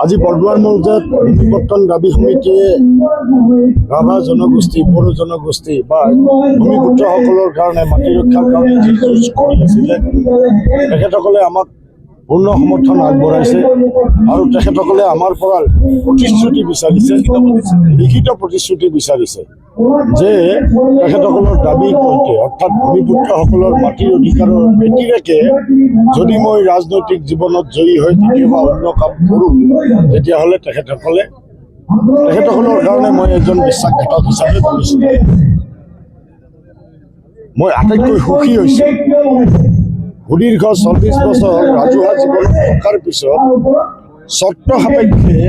আজি বৰদোৱাৰ মৌজাত ভূমিপত্তন দাবী সমিতিয়ে ৰাভা জনগোষ্ঠী, বড়ো জনগোষ্ঠী বা ভূমিপুত্ৰসকলৰ কাৰণে মাটি ৰক্ষাৰ কাৰণে যি যুঁজ কৰি আছিলে তেখেতসকলে আমাক পূৰ্ণ সমৰ্থন আগবঢ়াইছে আৰু তেখেতসকলে আমাৰ পৰা প্ৰতিশ্ৰুতি বিচাৰিছে, লিখিত প্ৰতিশ্ৰুতি বিচাৰিছে যে তেখেতসকলৰ দাবীৰ সৈতে অৰ্থাৎ ভূমিপুত্ৰসকলৰ মাটিৰ অধিকাৰৰ ব্যতিৰেকে যদি মই ৰাজনৈতিক জীৱনত জয়ী হৈ কেতিয়াবা অন্য কাম কৰোঁ তেতিয়াহ'লে তেখেতসকলৰ কাৰণে মই এজন বিশ্বাসঘাতক হিচাপে পৰিচিত। মই আটাইতকৈ সুখী হৈছোঁ সুদীৰ্ঘ 40 বছৰ ৰাজহুৱা জীৱনত থকাৰ পিছত চৰ্ত সাপেক্ষে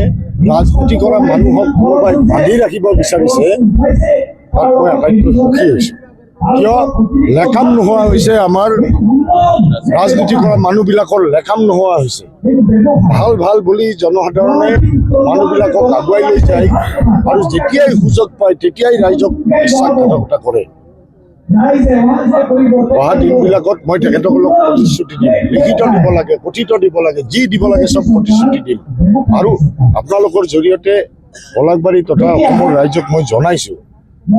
ৰাজনীতি কৰা মানুহক কোনোবাই বান্ধি ৰাখিব বিচাৰিছে, তাত মই আটাইতকৈ সুখী হৈছোঁ। কিয় লেকাম নোহোৱা হৈছে, আমাৰ ৰাজনীতি কৰা মানুহবিলাকৰ লেকাম নোহোৱা হৈছে। ভাল ভাল বুলি জনসাধাৰণে মানুহবিলাকক আগুৱাই লৈ যায় আৰু যেতিয়াই সুযোগ পায় তেতিয়াই ৰাইজক বিশ্বাসঘাতকতা কৰে। অহা দিনবিলাকত মই তেখেতসকলক প্ৰতিশ্ৰুতি দিম, লিখিত দিব লাগে, কথিত দিব লাগে, যি দিব লাগে চব প্ৰতিশ্ৰুতি দিম। আৰু আপোনালোকৰ জৰিয়তে পলাশবাৰী তথা অসমৰ ৰাইজক মই জনাইছোঁ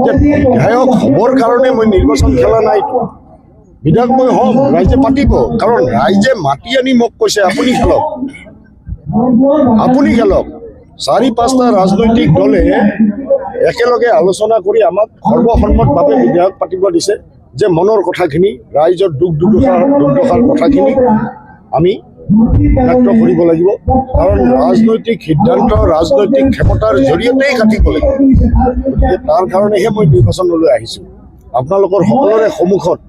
যে বিধায়ক হ'বৰ কাৰণে মই নিৰ্বাচন খেলা নাইতো। বিধায়ক মই হ'ম, ৰাইজে পাতিব, কাৰণ ৰাইজে মাতি আনি মোক কৈছে আপুনি খেলক, আপুনি খেলক। 4-5টা ৰাজনৈতিক দলে একেলগে আলোচনা কৰি আমাক সৰ্বসন্মতভাৱে বিধায়ক পাতিব দিছে যে মনৰ কথাখিনি, ৰাইজৰ দুখ দুৰ্দশাৰ কথাখিনি আমি ব্যক্ত কৰিব লাগিব, কাৰণ ৰাজনৈতিক সিদ্ধান্ত ৰাজনৈতিক ক্ষমতাৰ জৰিয়তেই কাটিব লাগিব। গতিকে তাৰ কাৰণেহে মই নিৰ্বাচনলৈ আহিছোঁ। আপোনালোকৰ সকলোৰে সন্মুখত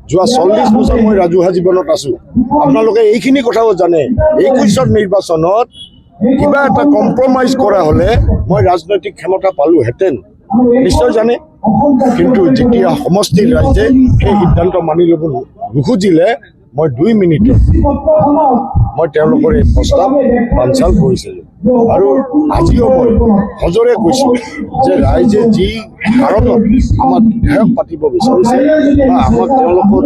যোৱা 40 বছৰ মই ৰাজহুৱা জীৱনত আছোঁ। আপোনালোকে এইখিনি কথাও জানে 21ৰ নিৰ্বাচনত কিবা এটা কম্প্ৰমাইজ কৰা হ'লে মই ৰাজনৈতিক ক্ষমতা পালোহেঁতেন, নিশ্চয় জানে। কিন্তু যেতিয়া সমষ্টিৰ ৰাইজে সেই সিদ্ধান্ত মানি ল'ব নুখুজিলে মই 2 মিনিটত মই তেওঁলোকৰ এই প্ৰস্তাৱ বানচাল কৰিছিলোঁ। আৰু আজিও মই সজোৰে কৈছোঁ যে ৰাইজে যি কাৰণত আমাক বিধায়ক পাতিব বিচাৰিছে বা আমাক তেওঁলোকৰ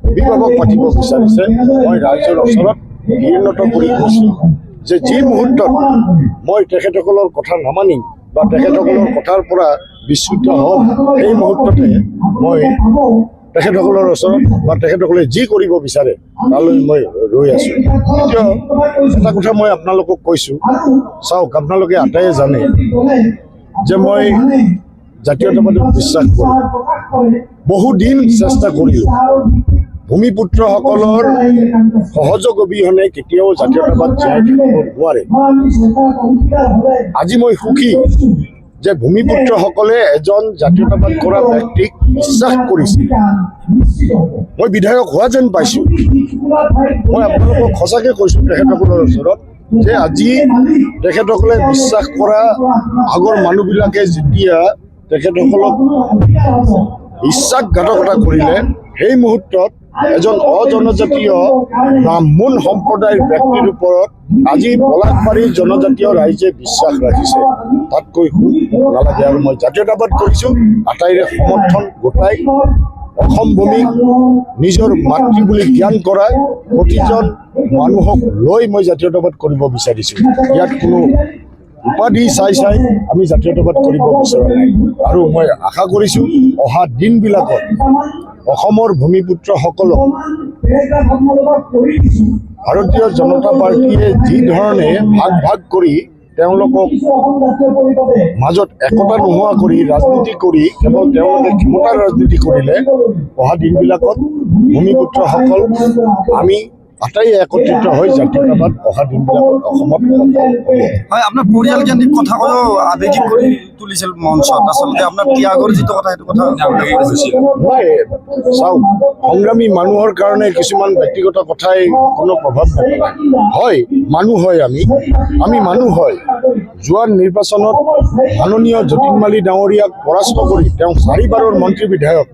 অভিভাৱক পাতিব বিচাৰিছে, মই ৰাইজৰ ওচৰত বিনত কৰি কৈছোঁ যে যি মুহূৰ্তত মই তেখেতসকলৰ কথা নামানিম বা তেখেতসকলৰ কথাৰ পৰা বিচ্যুত হ'ম, সেই মুহূৰ্ততে মই তেখেতসকলৰ ওচৰত বা তেখেতসকলে যি কৰিব বিচাৰে তালৈ মই ৰৈ আছোঁ। এতিয়া এটা কথা মই আপোনালোকক কৈছোঁ, চাওক আপোনালোকে আটাইয়ে জানে যে মই জাতীয়তাবাদত বিশ্বাস কৰোঁ। বহুদিন চেষ্টা কৰিলোঁ, ভূমিপুত্ৰসকলৰ সহযোগ অবিহনে কেতিয়াও জাতীয়তাবাদ জীয়াই থাকিব নোৱাৰে। আজি মই সুখী যে ভূমিপুত্ৰসকলে এজন জাতীয়তাবাদ কৰা ব্যক্তিক বিশ্বাস কৰিছে। মই বিধায়ক হোৱা যেন পাইছোঁ। মই আপোনালোকক সঁচাকৈ কৈছোঁ তেখেতসকলৰ ওচৰত যে আজি তেখেতসকলে বিশ্বাস কৰা আগৰ মানুহবিলাকে যেতিয়া তেখেতসকলক বিশ্বাসঘাতকতা কৰিলে, সেই মুহূৰ্তত এজন অজনজাতীয় ব্ৰাহ্মণ সম্প্ৰদায়ৰ ব্যক্তিৰ ওপৰত আজি পলাশবাৰীৰ জনজাতীয় ৰাইজে বিশ্বাস ৰাখিছে। তাতকৈ সুখ নালাগে। আৰু মই জাতীয়তাবাদ কৰিছোঁ আটাইৰে সমৰ্থন গোটাই অসম ভূমিক নিজৰ মাতৃ বুলি জ্ঞান কৰাই প্ৰতিজন মানুহক লৈ মই জাতীয়তাবাদ কৰিব বিচাৰিছোঁ। ইয়াত কোনো উপাধি চাই আমি জাতীয়তাবাদ কৰিব বিচৰা নাই। আৰু মই আশা কৰিছোঁ অহা দিনবিলাকত অসমৰ ভূমিপুত্ৰসকলক ভাৰতীয় জনতা পাৰ্টীয়ে যি ধৰণে ভাগ কৰি তেওঁলোকক মাজত একতা নোহোৱা কৰি ৰাজনীতি কৰি কেৱল তেওঁলোকে ক্ষমতাৰ ৰাজনীতি কৰিলে, অহা দিনবিলাকত ভূমিপুত্ৰসকল আমি আটাই একত্ৰিত হৈ জাতীয়তাবাদ অহা দিনবিলাকত অসমত হয়। আপোনাৰ পৰিয়ালকেন্দ্ৰিক কথা কৈও আৱেগিক কৰি তুলিছিল মঞ্চত, আচলতে আপোনাৰ ত্যাগৰ যিটো কথা সেইটো কথা মই চাওক, সংগ্ৰামী মানুহৰ কাৰণে কিছুমান ব্যক্তিগত কথাই কোনো প্ৰভাৱ নেপেলায়। হয়, মানুহ হয়, আমি মানুহ হয়। যোৱা নিৰ্বাচনত মাননীয় যতীন মালী ডাঙৰীয়াক পৰাস্ত কৰি তেওঁ 4বাৰৰ মন্ত্ৰী বিধায়ক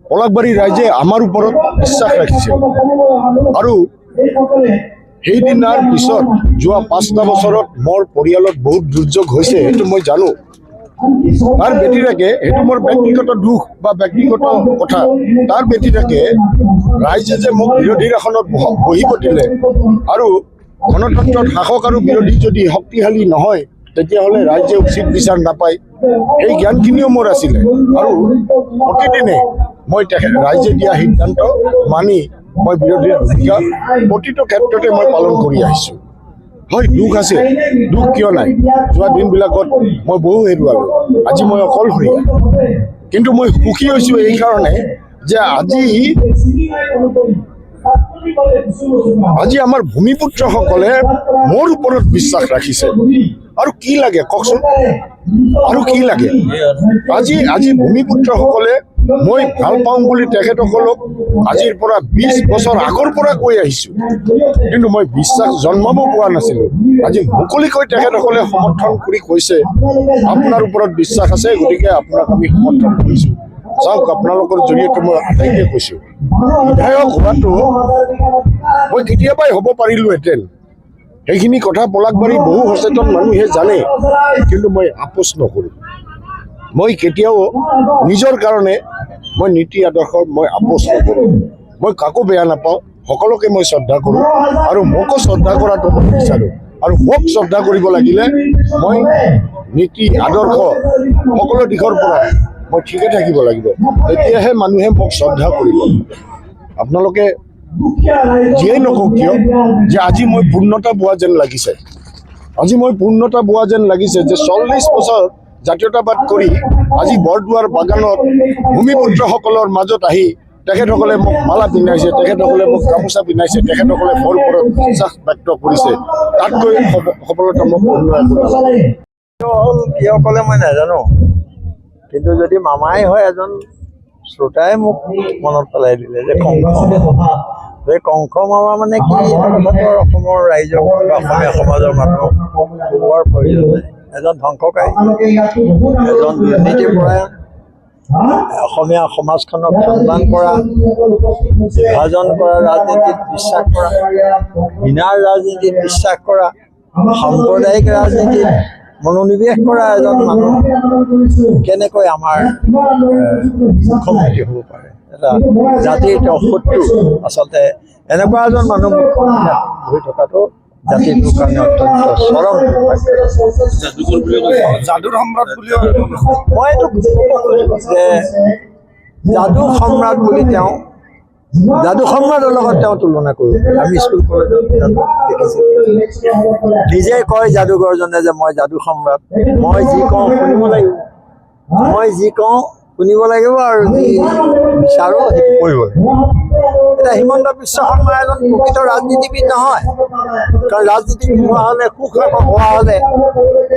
পলাশবাৰী ৰাইজে আমাৰ ওপৰত বিশ্বাস ৰাখিছিল। আৰু সেইদিনাৰ পিছত যোৱা 5টা বছৰত মোৰ পৰিয়ালত বহুত দুৰ্যোগ হৈছে, সেইটো মই জানো। তাৰ ব্যতিৰেকে সেইটো মোৰ ব্যক্তিগত দুখ বা ব্যক্তিগত কথা। তাৰ ব্যতিৰেকে ৰাইজে যে মোক বিৰোধীৰ আসনত বহিব দিলে আৰু গণতন্ত্ৰত শাসক আৰু বিৰোধী যদি শক্তিশালী নহয় তেতিয়াহ'লে ৰাইজে উচিত বিচাৰ নাপায়। সেই জ্ঞানখিনিও মোৰ আছিলে আৰু প্ৰতিদিনে মই ৰাইজে দিয়া সিদ্ধান্ত মানি মই বিৰোধীৰ ভূমিকা প্ৰতিটো ক্ষেত্ৰতে মই পালন কৰি আহিছোঁ। হয়, দুখ আছে, দুখ কিয় নাই? যোৱা দিনবিলাকত মই বহু হেৰুৱালোঁ, আজি মই অকলশৰীয়া, কিন্তু মই সুখী হৈছোঁ এইকাৰণে যে আজি আমাৰ ভূমিপুত্ৰসকলে মোৰ ওপৰত বিশ্বাস ৰাখিছে। আৰু কি লাগে কওকচোন, আৰু কি লাগে? আজি ভূমিপুত্ৰসকলে মই ভাল পাওঁ বুলি তেখেতসকলক আজিৰ পৰা 20 বছৰ আগৰ পৰা কৈ আহিছোঁ, কিন্তু মই বিশ্বাস জন্মাব পোৱা নাছিলোঁ। আজি মুকলিকৈ তেখেতসকলে সমৰ্থন কৰি কৈছে আপোনাৰ ওপৰত বিশ্বাস আছে, গতিকে আপোনাক আমি সমৰ্থন কৰিছোঁ। চাওক, আপোনালোকৰ জৰিয়তে মই আটাইকে কৈছোঁ, বিধায়ক হোৱাটো মই কেতিয়াবাই হ'ব পাৰিলোহেঁতেন। সেইখিনি কথা পলাশবাৰীৰ বহু সচেতন মানুহে জানে, কিন্তু মই আপোচ নকৰোঁ। মই কেতিয়াও নিজৰ কাৰণে মই নীতি আদৰ্শৰ মই আপোচ নকৰোঁ। মই কাকো বেয়া নাপাওঁ, সকলোকে মই শ্ৰদ্ধা কৰোঁ আৰু মোকো শ্ৰদ্ধা কৰাটো মই বিচাৰোঁ। আৰু মোক শ্ৰদ্ধা কৰিব লাগিলে মই নীতি আদৰ্শ সকলো দিশৰ পৰা মই ঠিকে থাকিব লাগিব, তেতিয়াহে মানুহে মোক শ্ৰদ্ধা কৰিব। আপোনালোকে যিয়েই নকওঁ কিয় যে আজি মই পূৰ্ণতা পোৱা যেন লাগিছে, যে 40 বছৰ জাতীয়তাবাদ কৰি আজি বৰদুৱাৰ বাগানত ভূমিপুত্ৰসকলৰ মাজত আহি তেখেতসকলে মোক মালা পিন্ধাইছে, তেখেতসকলে মোক গামোচা পিন্ধাইছে, তেখেতসকলে মোৰ ওপৰত বিশ্বাস ব্যক্ত কৰিছে। তাতকৈ সফলতা মোক অন্য একো নালাগে। হ'ল কিয় ক'লে মই নাজানো, কিন্তু যদি মামাই হয় এজন শ্ৰোতাই মোক মনত পেলাই দিলে যে কংস মামা মানে কি, কথাটো অসমৰ ৰাইজক বা অসমীয়া সমাজৰ মানুহক ক'বৰ প্ৰয়োজন নাই। এজন ধ্বংসকাৰী, এজন দুৰ্নীতিপৰায়ণ, অসমীয়া সমাজখনক সন্মান কৰা, বিভাজন কৰা ৰাজনীতিত বিশ্বাস কৰা, বিনাৰ ৰাজনীতিত বিশ্বাস কৰা, সাম্প্ৰদায়িক ৰাজনীতিত মনোনিৱেশ কৰা এজন মানুহ কেনেকৈ আমাৰ মুখ্যমন্ত্ৰী হ'ব পাৰে? এটা জাতিৰ তেওঁ শত্ৰু। আচলতে এনেকুৱা এজন মানুহ হৈ থকাটো জাতিটোৰ কাৰণে অত্যন্ত চৰম। যাদুৰ সম্ৰাট বুলিও মই এইটো যে যাদু সম্ৰাট বুলি যাদু সম্ৰাটৰ লগত তেওঁ তুলনা কৰোঁ। আমি স্কুল কলেজত দেখিছোঁ, নিজে কয় যাদুগৰজনে যে মই যাদু সম্ৰাট, মই যি কওঁ শুনিব লাগিব আৰু যি বিচাৰোঁ সেইটো কৰিব লাগিব। এতিয়া হিমন্ত বিশ্ব শৰ্মা এজন প্ৰকৃত ৰাজনীতিবিদ নহয়, কাৰণ ৰাজনীতিবিদ হোৱা হ'লে সুশাসক হোৱা হ'লে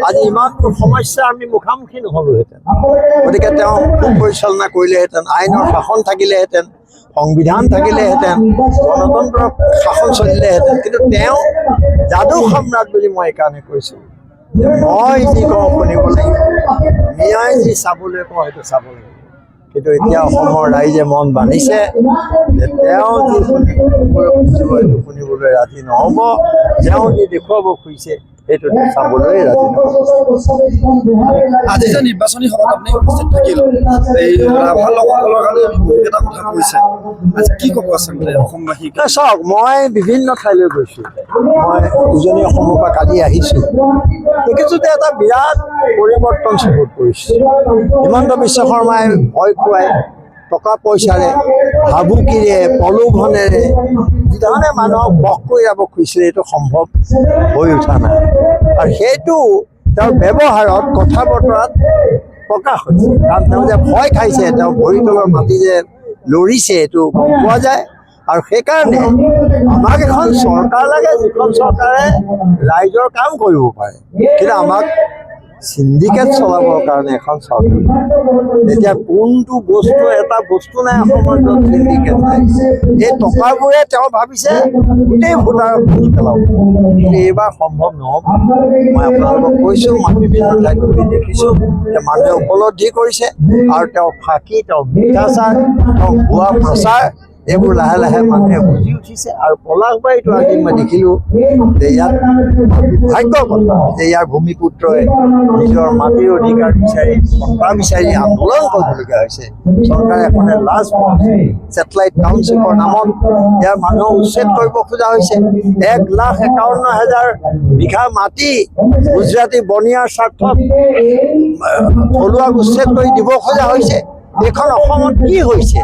আজি ইমানবোৰ সমস্যা আমি মুখামুখি নহ'লোহেঁতেন। গতিকে তেওঁ সুপৰিচালনা কৰিলেহেঁতেন, আইনৰ শাসন থাকিলেহেঁতেন, সংবিধান থাকিলেহেঁতেন, গণতন্ত্ৰৰ শাসন চলিলেহেঁতেন। কিন্তু তেওঁ যাদু সম্ৰাট বুলি মই এইকাৰণে কৈছোঁ যে মই যি কওঁ শুনিব লাগিব, মিয়াই যি চাবলৈ কওঁ সেইটো চাব লাগিব। কিন্তু এতিয়া অসমৰ ৰাইজে মন বান্ধিছে যে তেওঁ যি সেইটো শুনিবলৈ ৰাজি নহ'ব, তেওঁ যি দেখুৱাব খুজিছে সেইটো চাবলৈ ৰাজি নহ'ব। আজি যে নিৰ্বাচনী সভাত আপুনি উপস্থিত থাকিল, এই ৰাভা লোকসকলৰ কাৰণে আমি বহুকেইটা কথা কৈছে, আজি কি ক'ব আচলতে অসমবাসীক? চাওক, মই বিভিন্ন ঠাইলৈ গৈছোঁ, মই উজনি অসমৰ পৰা কালি আহিছোঁ, দেখিছোঁ যে এটা বিৰাট পৰিৱৰ্তন চকুত পৰিছে। হিমন্ত বিশ্ব শৰ্মাই ভয় খুৱাই টকা পইচাৰে, ভাবুকিৰে, প্ৰলোভনেৰে যিধৰণে মানুহক বশ কৰি যাব খুজিছিলে, এইটো সম্ভৱ হৈ উঠা নাই। আৰু সেইটো তেওঁৰ ব্যৱহাৰত, কথা বতৰাত প্ৰকাশ হৈছে। কাৰণ তেওঁ যে ভয় খাইছে, তেওঁ ভৰি তলৰ মাটি যে লৰিছে, এইটো গম পোৱা যায়। আৰু সেইকাৰণে আমাক এখন চৰকাৰ লাগে, যিখন চৰকাৰে ৰাইজৰ কাম কৰিব পাৰে। কিন্তু আমাক চিণ্ডিকেট চলাবৰ কাৰণে এখন চৰকাৰ। এতিয়া কোনটো বস্তু, এটা বস্তু নাই অসমত য'ত চিণ্ডিকেট নাই। এই টকাবোৰে তেওঁ ভাবিছে গোটেই ভোটাৰক কিনি পেলাব, কিন্তু এইবাৰ সম্ভৱ নহ'ব। মই আপোনালোকক কৈছোঁ, মই বিভিন্ন ঠাইত ঘূৰি দেখিছোঁ যে মানুহে উপলব্ধি কৰিছে, আৰু তেওঁ ফাঁকি, তেওঁ মিথ্যাচাৰ, তেওঁ ভুৱা প্ৰচাৰ, এইবোৰ লাহে লাহে মানুহে বুজি উঠিছে। আৰু পলাশবাৰীটো আজি মই দেখিলোঁ যে ইয়াত ভাগ্যৰ কথা যে ইয়াৰ ভূমিপুত্ৰই নিজৰ মাটিৰ অধিকাৰ বিচাৰি পট্টা বিচাৰি আন্দোলন কৰিবলগীয়া হৈছে। চৰকাৰে এখনে লাজ ছেটেলাইট টাউনশ্বিপৰ নামত ইয়াৰ মানুহক উচ্ছেদ কৰিব খোজা হৈছে। 1,51,000 বিঘা মাটি গুজৰাটী বনিয়াৰ স্বাৰ্থত থলুৱা উচ্ছেদ কৰি দিব খোজা হৈছে। এইখন অসমত কি হৈছে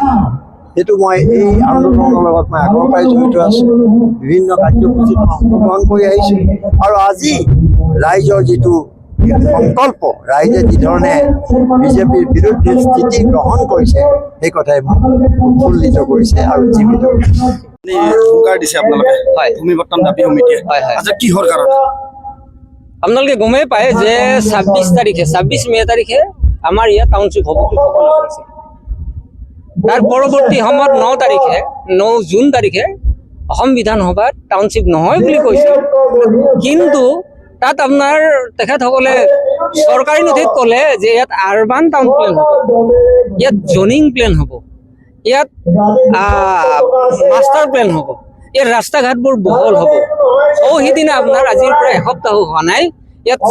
সেইটো মই এই আন্দোলনৰ লগত মই আগৰ পৰাই জড়িত আছোঁ, বিভিন্ন কাৰ্যসূচীত অংশগ্ৰহণ কৰি আহিছোঁ। আৰু আজি ৰাইজৰ যিটো সংকল্প, ৰাইজে যিধৰণে বিজেপিৰ বিৰুদ্ধে স্থিতি গ্ৰহণ কৰিছে সেই কথাই মোক উৎফুল্লিত কৰিছে আৰু জীৱিত কৰিছে। হুংকাৰ দিছে আপোনালোকে ভূমিবৰ্তন দাবী সমিতিয়ে, আচ্ছা কিহৰ কাৰণে? আপোনালোকে গমেই পায় যে 26 মে' তাৰিখে আমাৰ ইয়াত টাউনশ্বিপ হ'ব বুলি ঘোষণা কৰিছে। তাৰ পৰৱৰ্তী সময়ত 9 জুন তাৰিখে অসম বিধানসভাত টাউনশ্বিপ নহয় বুলি কৈছিল, কিন্তু তাত আপোনাৰ তেখেতসকলে চৰকাৰী নথিত ক'লে যে ইয়াত আৰবান টাউন প্লেন হ'ব, ইয়াত জনিং প্লেন হ'ব, ইয়াত মাষ্টাৰ প্লেন হ'ব, ইয়াত ৰাস্তা ঘাটবোৰ বহল হ'ব। সিদিনা আপোনাৰ আজিৰ পৰা এসপ্তাহ হোৱা নাই ইয়াত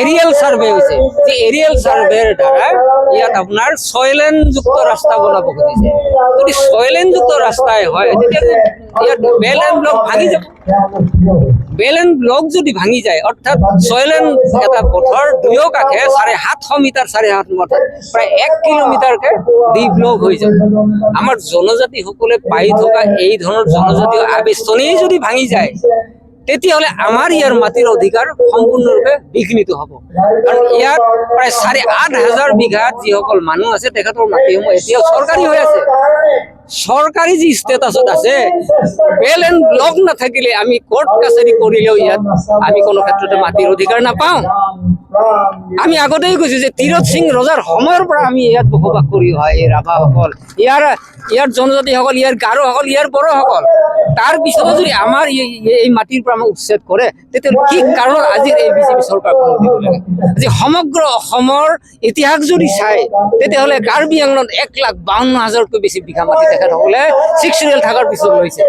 এৰিয়েল ছাৰ্ভে হৈছে, যে এৰিয়েল ছাৰ্ভেৰ দ্বাৰা ইয়াত আপোনাৰ 6 লেনযুক্ত ৰাস্তা বনাব খুজিছে। যদি 6 লেনযুক্ত ৰাস্তাই হয় তেতিয়া ইয়াত বেল এণ্ড ব্লক ভাঙি যাব। বেল এণ্ড ব্লক যদি ভাঙি যায় অৰ্থাৎ 6 লেন এটা পথৰ দুয়ো কাষে 750 মিটাৰ 7.5 মিটাৰ প্ৰায় 1 কিলোমিটাৰকে দি ব্লক হৈ যাব। আমাৰ জনজাতিসকলে পাই থকা এই ধৰণৰ জনজাতীয় আবেষ্টনীয়ে যদি ভাঙি যায় তেতিয়াহ'লে আমাৰ ইয়াৰ মাটিৰ অধিকাৰ সম্পূৰ্ণৰূপে বিঘ্নিত হ'ব। কাৰণ ইয়াত প্ৰায় 8,500 বিঘাত যিসকল মানুহ আছে তেখেতৰ মাটিসমূহ এতিয়াও চৰকাৰী হৈ আছে। চৰকাৰী যি ষ্টেটাছত আছে, বেল এণ্ড ব্লক নাথাকিলে আমি কোৰ্ট কাছাৰী কৰিলেও ইয়াত আমি কোনো ক্ষেত্ৰতে মাটিৰ অধিকাৰ নাপাওঁ। আমি আগতেই কৈছোঁ যে তীৰত সিং ৰজাৰ সময়ৰ পৰা আমি ইয়াত বসবাস কৰি হয় এই ৰাভাসকল, ইয়াৰ জনজাতিসকল, ইয়াৰ গাৰোসকল, ইয়াৰ বড়োসকল। তাৰ পিছতো যদি আমাৰ এই মাটিৰ পৰা আমাক উচ্ছেদ কৰে তেতিয়া কি কাৰণত আজিৰ এই বিজেপি চৰকাৰখনক দিব লাগে? আজি সমগ্ৰ অসমৰ ইতিহাস যদি চাই তেতিয়াহ'লে কাৰ্বি আংলঙত 1,52,000তকৈ বেছি বিঘা মাটি তেখেতসকলে 6 চিৰিয়েল থকাৰ পিছত লৈছে,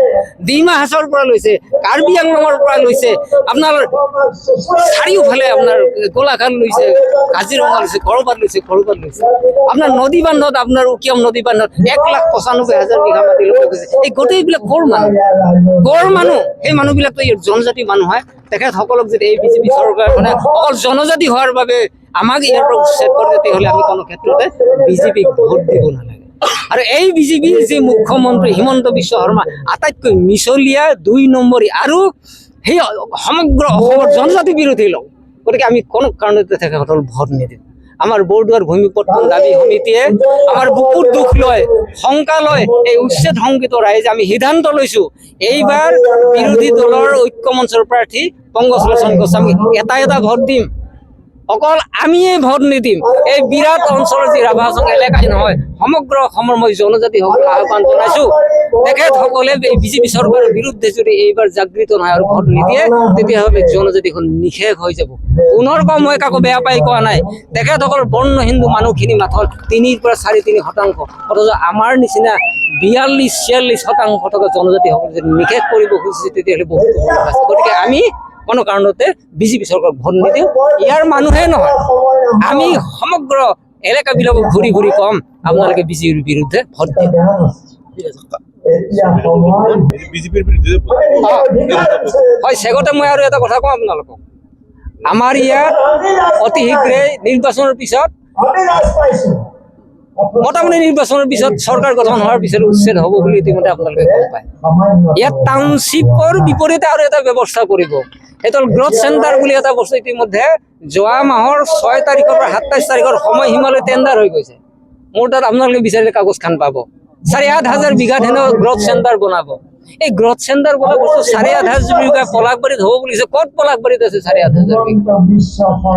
ডিমা হাছাওৰ পৰা লৈছে, কাৰ্বি আংলঙৰ পৰা লৈছে, আপোনাৰ চাৰিওফালে আপোনাৰ গোলাঘাট লৈছে, কাজিৰঙা লৈছে, কৰবাত লৈছে। আপোনাৰ নদী বান্ধত আপোনাৰ উকিয়াম নদী বান্ধত 1,95,000 বিঘা মাটি লৈ গৈছে। এই গোটেইবিলাক ক'ৰ মানুহ? সেই মানুহবিলাকতো ইয়াৰ জনজাতি মানুহ হয়। তেখেতসকলক যদি এই বিজেপি চৰকাৰখনে অকল জনজাতি হোৱাৰ বাবে আমাক ইয়াৰ পৰা উচ্ছেদ কৰে তেতিয়াহ'লে আমি কোনো ক্ষেত্ৰতে বিজেপিক ভোট দিব নালাগে। আৰু এই বিজেপিৰ যি মুখ্যমন্ত্ৰী হিমন্ত বিশ্ব শৰ্মা আটাইতকৈ মিছলীয়া 2 নম্বৰী আৰু সেই সমগ্ৰ অসমৰ জনজাতি বিৰোধী লোক। গতিকে আমি কোনো কাৰণতে তেখেতসকল ভোট নিদিম। আমাৰ বৰদুৱাৰ ভূমিবৰ্তন দাবী সমিতিয়ে আমাৰ বুকুত দুখ লয়, শংকা লয়। এই উচ্ছেদ শংকিত ৰাইজে আমি সিদ্ধান্ত লৈছোঁ এইবাৰ বিৰোধী দলৰ ঐক্য মঞ্চৰ প্ৰাৰ্থী পংকজ লোচন গোস্বামীক এটা ভোট দিম। অকল আমিয়ে ভোট নিদিম। এই বিৰাট অঞ্চলৰ যি ৰাভাসং এলেকাই নহয় সমগ্ৰ অসমৰ মই জনজাতিসকলক আহ্বান জনাইছোঁ, তেখেতসকলে এই বিজেপি চৰকাৰৰ বিৰুদ্ধে যদি এইবাৰ জাগৃত নহয় আৰু ভোট নিদিয়ে তেতিয়াহ'লে জনজাতিখন নিশেষ হৈ যাব। পুনৰ মই কাকো বেয়া পাই কোৱা নাই। তেখেতসকল বৰ্ণ হিন্দু মানুহখিনি মাথল 3 পৰা 4.5%, অথচ আমাৰ নিচিনা 42-46% থকা জনজাতিসকল যদি নিশেষ কৰিব খুজিছে তেতিয়াহ'লে বহুত আছে। গতিকে আমি কোনো কাৰণতে বিজেপি চৰকাৰক ভোট নিদিওঁ। ইয়াৰ মানুহে নহয়, আমি সমগ্ৰ এলেকাবিলাকক ঘূৰি কম আপোনালোকে বিজেপিৰ বিৰুদ্ধে ভোট দিয়ক। হয়, শেষতে মই আৰু এটা কথা কওঁ আপোনালোকক। আমাৰ ইয়াত অতি শীঘ্ৰে নিৰ্বাচনৰ পিছত মোটামুটি নিৰ্বাচনৰ পিছত চৰকাৰ গঠন হোৱাৰ পিছত উচ্ছেদ হ'ব বুলি ইতিমধ্যে আপোনালোকে গম পায়। ইয়াত টাউনশ্বিপৰ বিপৰীতে আৰু এটা ব্যৱস্থা কৰিব। সেইটো হ'ল গ্ৰথ চেণ্টাৰ বুলি এটা বস্তু ইতিমধ্যে যোৱা মাহৰ 6 তাৰিখৰ পৰা 27 তাৰিখৰ সময়সীমালৈ টেণ্ডাৰ হৈ গৈছে। মোৰ তাত আপোনালোকে বিচাৰিলে কাগজখন পাব। 8,500 বিঘাত হেনো গ্ৰথ চেণ্টাৰ বনাব। এই গ্ৰথ চেণ্টাৰ বোলা বস্তু 8,500 বিঘা পলাশবাৰীত হ'ব বুলিছে। ক'ত পলাশবাৰীত আছে 8,500 বিঘা?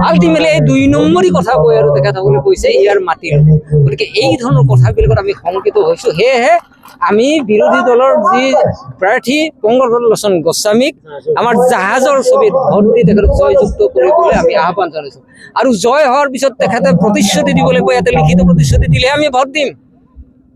আল্টিমেটলি এই 2 নম্বৰী কথা কৈ আৰু তেখেতসকলে কৈছে ইয়াৰ মাটি। গতিকে এই ধৰণৰ কথাবিলাকত আমি শংকিত হৈছোঁ। সেয়েহে আমি বিৰোধী দলৰ যি প্ৰাৰ্থী পংকজ লোচন গোস্বামীক আমাৰ জাহাজৰ ছবিত ভোট দি তেখেতক জয়যুক্ত কৰিবলৈ আমি আহ্বান জনাইছোঁ। আৰু জয় হোৱাৰ পিছত তেখেতে প্ৰতিশ্ৰুতি দিব লাগিব, ইয়াতে লিখিত প্ৰতিশ্ৰুতি দিলেহে আমি ভোট দিম।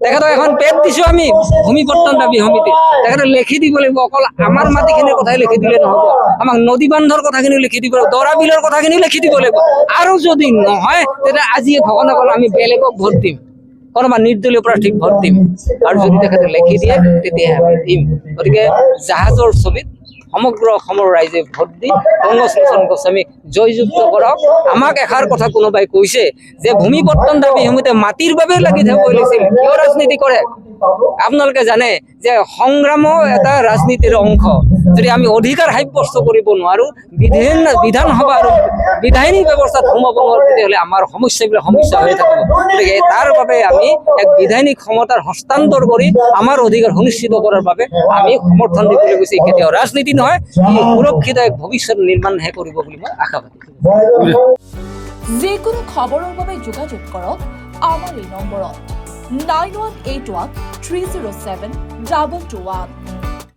তেখেতক এখন পেট দিছো আমি ভূমি পট্টন দাবী সমিতি, তেখেতে লিখি দিব লাগিব। অকল আমাৰ মাটিখিনিৰ কথাই লিখি দিলে নহ'ব, আমাক নদী বান্ধৰ কথাখিনি লিখি দিব লাগিব, দৰা বিলৰ কথাখিনি লিখি দিব লাগিব। আৰু যদি নহয় তেতিয়া আজিয়ে ভগৱানে ক'লে আমি বেলেগক ভোট দিম, কোনোবা নিৰ্দলীয় প্ৰাৰ্থীক ভোট দিম। আৰু যদি তেখেতে লিখি দিয়ে তেতিয়াহে আমি দিম। গতিকে জাহাজৰ ছবিত সমগ্ৰ অসমৰ ৰাইজে ভোট দি পংকজ লোচন গোস্বামীক জয়যুক্ত কৰক। আমাক এষাৰ কথা কোনোবাই কৈছে যে ভূমি পট্টন দাবী সমিতিয়ে মাটিৰ বাবে লাগি থাকিব লাগিছিল, কিয় ৰাজনীতি কৰে? আপোনালোকে জানে যে সংগ্ৰামো এটা ৰাজনীতিৰ অংশ। যদি আমি অধিকাৰ সাব্যস্ত কৰিব নোৱাৰো, বিধানসভা আৰু বিধায়িনী ব্যৱস্থাত সোমাব নোৱাৰো, তেতিয়াহ'লে আমাৰ সমস্যাবিলাক সমস্যা হৈ থাকিব। গতিকে তাৰ বাবে আমি এক বিধায়িনী ক্ষমতাৰ হস্তান্তৰ কৰি আমাৰ অধিকাৰ সুনিশ্চিত কৰাৰ বাবে আমি সমৰ্থন দিবলৈ গৈছে। কেতিয়াও ৰাজনীতি নহয়, ই সুৰক্ষিত এক ভৱিষ্যত নিৰ্মাণহে কৰিব বুলি মই আশাবাদী। যিকোনো খবৰৰ বাবে যোগাযোগ কৰক আমাৰ এই নম্বৰত 9181 307 221।